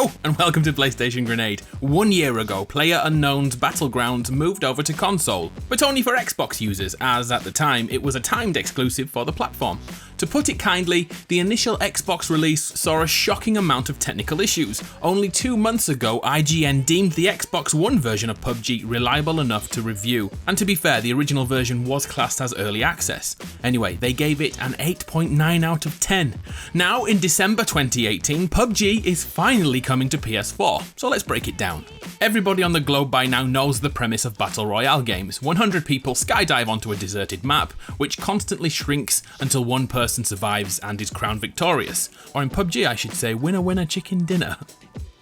Hello and welcome to PlayStation Grenade. 1 year ago, PlayerUnknown's BattleGrounds moved over to console, but only for Xbox users, as at the time it was a timed exclusive for the platform. To put it kindly, the initial Xbox release saw a shocking amount of technical issues. Only 2 months ago, IGN deemed the Xbox One version of PUBG reliable enough to review, and to be fair, the original version was classed as early access. Anyway, they gave it an 8.9 out of 10. Now, in December 2018, PUBG is finally coming to PS4, so let's break it down. Everybody on the globe by now knows the premise of Battle Royale games. 100 people skydive onto a deserted map, which constantly shrinks until one person survives and is crowned victorious. Or in PUBG I should say, winner winner chicken dinner.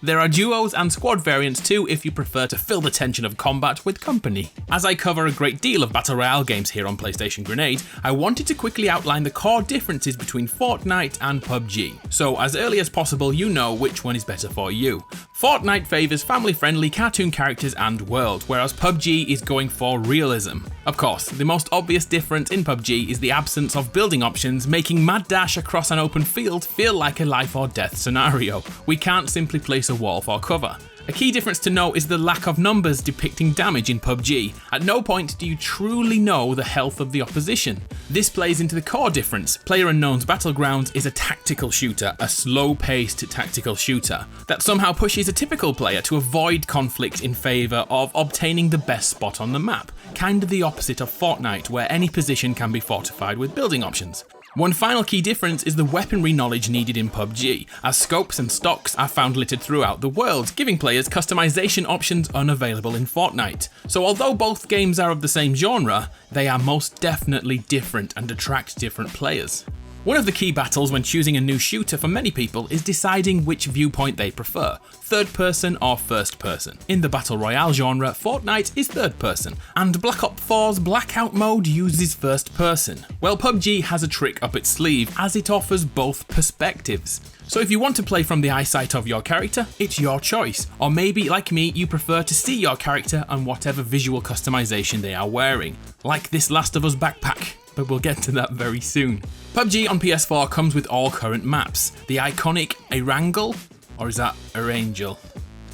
There are duos and squad variants too if you prefer to fill the tension of combat with company. As I cover a great deal of Battle Royale games here on PlayStation Grenade, I wanted to quickly outline the core differences between Fortnite and PUBG, so as early as possible you know which one is better for you. Fortnite favours family-friendly cartoon characters and world, whereas PUBG is going for realism. Of course, the most obvious difference in PUBG is the absence of building options, making mad dash across an open field feel like a life or death scenario. We can't simply place a wall for cover. A key difference to note is the lack of numbers depicting damage in PUBG. At no point do you truly know the health of the opposition. This plays into the core difference. PlayerUnknown's BattleGrounds is a tactical shooter, a slow-paced tactical shooter, that somehow pushes a typical player to avoid conflict in favour of obtaining the best spot on the map. Kind of the opposite of Fortnite, where any position can be fortified with building options. One final key difference is the weaponry knowledge needed in PUBG, as scopes and stocks are found littered throughout the world, giving players customization options unavailable in Fortnite. So although both games are of the same genre, they are most definitely different and attract different players. One of the key battles when choosing a new shooter for many people is deciding which viewpoint they prefer, third person or first person. In the Battle Royale genre, Fortnite is third person, and Black Ops 4's Blackout mode uses first person. Well, PUBG has a trick up its sleeve as it offers both perspectives. So if you want to play from the eyesight of your character, it's your choice. Or maybe, like me, you prefer to see your character and whatever visual customization they are wearing. Like this Last of Us backpack. But we'll get to that very soon. PUBG on PS4 comes with all current maps. The iconic Erangel, or is that Erangel?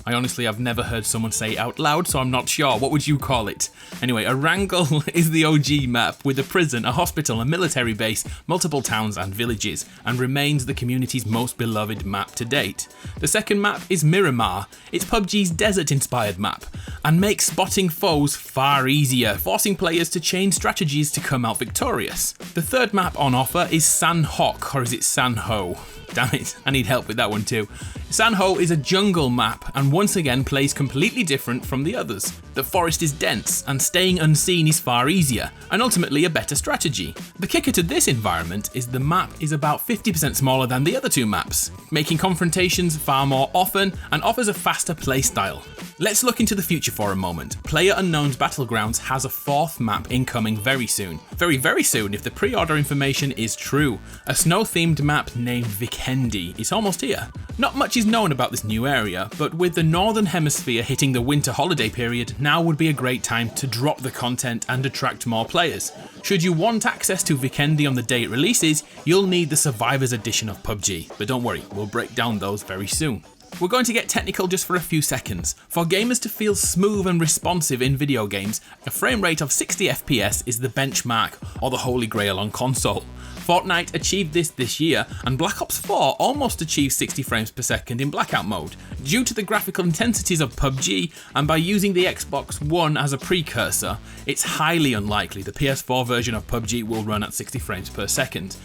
I honestly have never heard someone say it out loud, so I'm not sure. What would you call it? Anyway, Erangel is the OG map with a prison, a hospital, a military base, multiple towns and villages, and remains the community's most beloved map to date. The second map is Miramar. It's PUBG's desert-inspired map, and makes spotting foes far easier, forcing players to change strategies to come out victorious. The third map on offer is Sanhok, or is it Sanho? Damn it, I need help with that one too. Sanhok is a jungle map and once again plays completely different from the others. The forest is dense and staying unseen is far easier and ultimately a better strategy. The kicker to this environment is the map is about 50% smaller than the other two maps, making confrontations far more often and offers a faster playstyle. Let's look into the future for a moment. PlayerUnknown's BattleGrounds has a fourth map incoming very soon. Very soon if the pre-order information is true. A snow-themed map named Vikendi is almost here. Not much is known about this new area, but with the Northern Hemisphere hitting the winter holiday period, now would be a great time to drop the content and attract more players. Should you want access to Vikendi on the day it releases, you'll need the Survivors Edition of PUBG, but don't worry, we'll break down those very soon. We're going to get technical just for a few seconds. For gamers to feel smooth and responsive in video games, a frame rate of 60 FPS is the benchmark, or the holy grail on console. Fortnite achieved this year, and Black Ops 4 almost achieved 60 frames per second in Blackout mode. Due to the graphical intensities of PUBG, and by using the Xbox One as a precursor, it's highly unlikely the PS4 version of PUBG will run at 60 frames per second.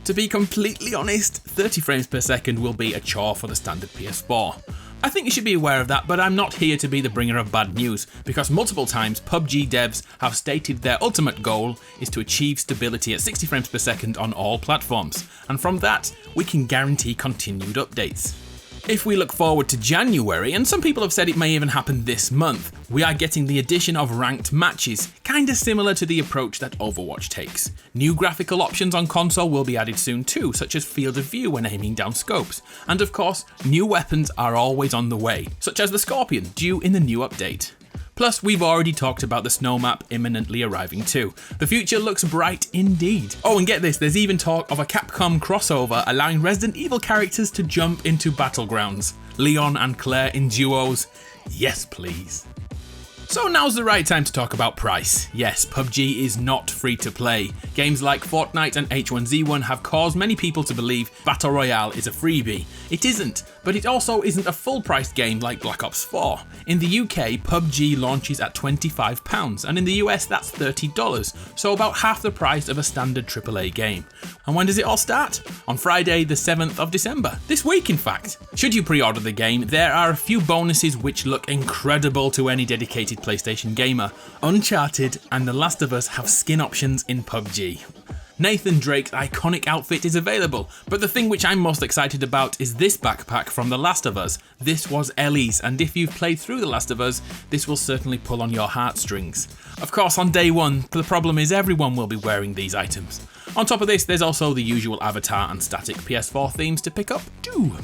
To be completely honest, 30 frames per second will be a chore for the standard PS4. I think you should be aware of that, but I'm not here to be the bringer of bad news, because multiple times PUBG devs have stated their ultimate goal is to achieve stability at 60 frames per second on all platforms, and from that, we can guarantee continued updates. If we look forward to January, and some people have said it may even happen this month, we are getting the addition of ranked matches, kinda similar to the approach that Overwatch takes. New graphical options on console will be added soon too, such as field of view when aiming down scopes. And of course, new weapons are always on the way, such as the Scorpion, due in the new update. Plus, we've already talked about the snow map imminently arriving too. The future looks bright indeed. Oh, and get this, there's even talk of a Capcom crossover allowing Resident Evil characters to jump into Battlegrounds. Leon and Claire in duos. Yes, please. So now's the right time to talk about price. Yes, PUBG is not free to play. Games like Fortnite and H1Z1 have caused many people to believe Battle Royale is a freebie. It isn't, but it also isn't a full-priced game like Black Ops 4. In the UK, PUBG launches at £25, and in the US that's $30, so about half the price of a standard AAA game. And when does it all start? On Friday the 7th of December, this week in fact. Should you pre-order the game, there are a few bonuses which look incredible to any dedicated PlayStation gamer. Uncharted and The Last of Us have skin options in PUBG. Nathan Drake's iconic outfit is available, but the thing which I'm most excited about is this backpack from The Last of Us. This was Ellie's, and if you've played through The Last of Us, this will certainly pull on your heartstrings. Of course, on day one, the problem is everyone will be wearing these items. On top of this, there's also the usual avatar and static PS4 themes to pick up too.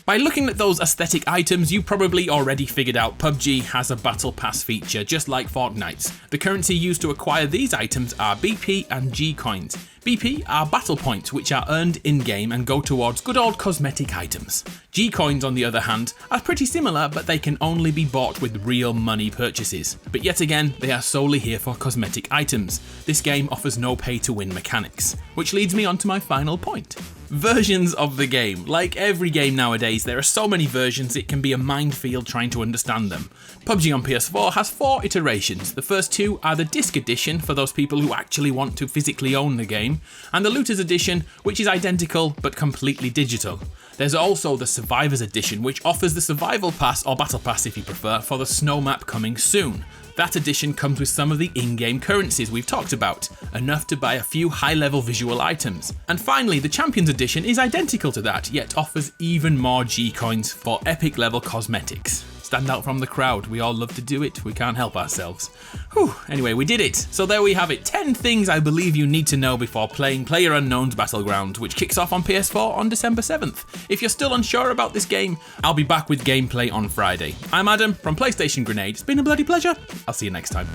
By looking at those aesthetic items, you probably already figured out PUBG has a Battle Pass feature just like Fortnite's. The currency used to acquire these items are BP and G coins. BP are battle points which are earned in-game and go towards good old cosmetic items. G coins on the other hand are pretty similar, but they can only be bought with real money purchases. But yet again, they are solely here for cosmetic items. This game offers no pay-to-win mechanics. Which leads me on to my final point. Versions of the game. Like every game nowadays, there are so many versions it can be a minefield trying to understand them. PUBG on PS4 has 4 iterations. The first 2 are the disc edition for those people who actually want to physically own the game, and the Looters edition, which is identical but completely digital. There's also the Survivors edition, which offers the Survival Pass, or Battle Pass if you prefer, for the snow map coming soon. That edition comes with some of the in-game currencies we've talked about, enough to buy a few high-level visual items. And finally, the Champions edition is identical to that, yet offers even more G-coins for epic-level cosmetics. Stand out from the crowd, we all love to do it, we can't help ourselves. Whew, anyway, we did it. So there we have it, 10 things I believe you need to know before playing PlayerUnknown's BattleGrounds, which kicks off on PS4 on December 7th. If you're still unsure about this game, I'll be back with gameplay on Friday. I'm Adam from PlayStation Grenade, it's been a bloody pleasure, I'll see you next time.